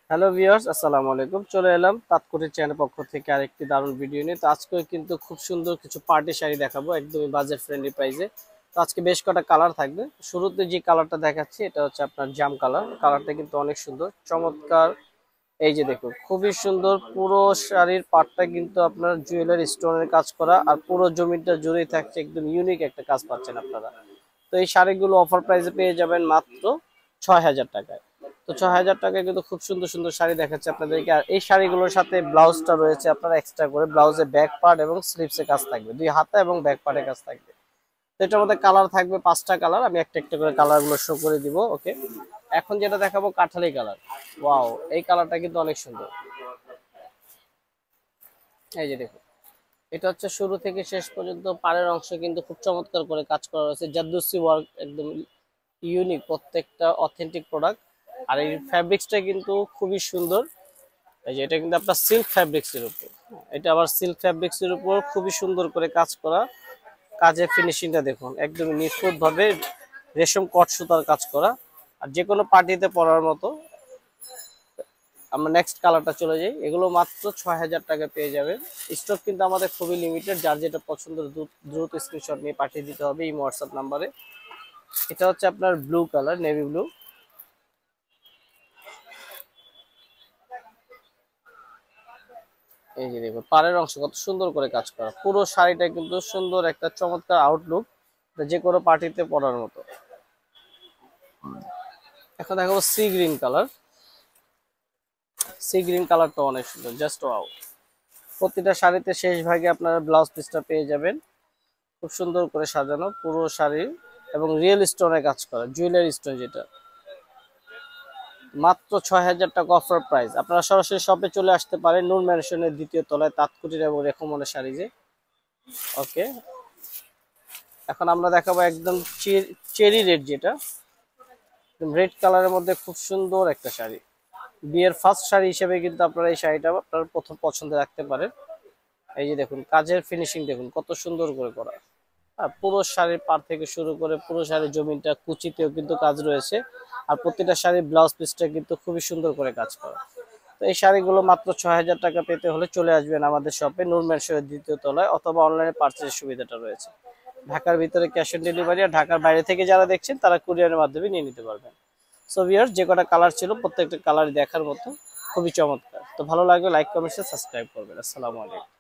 Hello viewers, আসসালামু আলাইকুম। চলে এলাম তাৎকুটির চ্যানেল পক্ষ থেকে আরেকটি দারুণ ভিডিও নিয়ে। তো আজকে কিন্তু খুব সুন্দর কিছু পার্টি শাড়ি দেখাবো একদমই বাজেট ফ্রেন্ডলি প্রাইসে। তো আজকে বেশ কটা কালার থাকবে। শুরুতে যে কালারটা দেখাচ্ছি এটা হচ্ছে আপনার জাম কালার। কালারটা কিন্তু অনেক সুন্দর, চমৎকার। এই যে দেখুন, খুবই সুন্দর। পুরো শাড়ির পাটটা কিন্তু আপনার জুয়েলারি স্টোনের কাজ করা, আর পুরো জমিটা জুড়েই থাকছে একদম ইউনিক একটা কাজ পাচ্ছেন আপনারা। তো এই শাড়িগুলো অফার প্রাইসে পেয়ে যাবেন মাত্র ৬,০০০ টাকায়। তো ৬,০০০ টাকায় কিন্তু খুব সুন্দর সুন্দর শাড়ি দেখাচ্ছে আপনাদেরকে। আর এই শাড়িগুলোর সাথে ব্লাউজটা রয়েছে আপনার এক্সট্রা করে। ব্লাউজে ব্যাক পার্ট এবং স্লিভসে কাজ থাকবে, দুই হাতা এবং ব্যাক পার্টে কাজ থাকবে। তো এটার মধ্যে কালার থাকবে 5টা কালার। আমি একটা একটা করে কালারগুলো শো করে দিব। ওকে, এখন যেটা দেখাবো কাঠালি কালার। ওয়াও, এই কালারটা কিন্তু অনেক সুন্দর। এই যে দেখুন, এটা হচ্ছে শুরু থেকে শেষ পর্যন্ত পাড়ের অংশ কিন্তু খুব চমৎকার করে কাজ করা রয়েছে। জাদুসি ওয়ার্ক, একদম ইউনিক, প্রত্যেকটা অথেন্টিক প্রোডাক্ট। আর এই ফ্যাব্রিক্সটা কিন্তু খুবই সুন্দর। এই যে এটা কিন্তু আপনার সিল্ক ফ্যাব্রিক্সের উপর, এটা আবার সিল্ক ফ্যাব্রিক্সের উপর খুবই সুন্দর করে কাজ করা। কাজের ফিনিশিংটা দেখুন, একদম নিখুঁত ভাবে রেশম কট সুতার কাজ করা। আর যে কোনো পার্টিতে পরার মতো। আমরা নেক্সট কালারটা চলে যাই। এগুলো মাত্র ৬,০০০ টাকা পেয়ে যাবেন। স্টক কিন্তু আমাদের খুবই লিমিটেড। যার যেটা পছন্দ দ্রুত স্ক্রিনশট নিয়ে পাঠিয়ে দিতে হবে এই হোয়াটসঅ্যাপ নাম্বারে। এটা হচ্ছে আপনার ব্লু কালার, নেভি ব্লু। এই যে দেখুন, পাড়ের অংশ কত সুন্দর করে কাজ করা। পুরো শাড়িটা কিন্তু সুন্দর একটা চমৎকার আউটলুক, যে কোনো পার্টিতে পরার মতো। এখন দেখাবো sea green colour. Sea green কালারটা অনেক সুন্দর, জাস্ট ওয়াও। প্রতিটা শাড়িতে শেষ ভাগে আপনারা ব্লাউজ পিসটা পেয়ে যাবেন খুব সুন্দর করে সাজানো পুরো শাড়ি, এবং রিয়েল স্টোনে কাজ করা, জুয়েলারি স্টোন যেটা। মাত্র ৬,০০০ টাকা অফার প্রাইস। আপনারা সরাসরি শপে চলে আসতে পারেন, নূর ম্যানশনের ২য় তলায়, তাৎকুটির এবং রেখমনের শাড়িজে। ওকে, এখন আমরা দেখাবো একদম চেরি রেড, যেটা রেড কালারের মধ্যে খুব সুন্দর একটা শাড়ি। বিয়ের ফার্স্ট শাড়ি হিসেবে কিন্তু আপনারা এই শাড়িটা আপনার প্রথম পছন্দে রাখতে পারেন। এই যে দেখুন, কাজের ফিনিশিং দেখুন কত সুন্দর করে করা। পুরো শাড়ির পার থেকে শুরু করে পুরো শাড়ির জমিনটা কুচিতেও কিন্তু কাজ রয়েছে। আর প্রতিটা শাড়ির ব্লাউজ পিসটা কিন্তু খুবই সুন্দর করে কাজ করা। তো এই শাড়িগুলো মাত্র ৬,০০০ টাকা পেতে হলে চলে আসবেন আমাদের শপে, নূর ম্যানশনের ২য় তলায়, অথবা অনলাইনে পার্চেসের সুবিধাটা রয়েছে। ঢাকার ভিতরে ক্যাশ অন ডেলিভারি, আর ঢাকার বাইরে থেকে যারা দেখছেন তারা কুরিয়ারের মাধ্যমে নিয়ে নিতে পারবেন। সো ভিউয়ার্স, যে কটা কালার ছিল প্রত্যেকটা কালার দেখার মতো, খুবই চমৎকার। তো ভালো লাগলে লাইক, কমেন্ট, সাবস্ক্রাইব করবেন। আসসালামু আলাইকুম।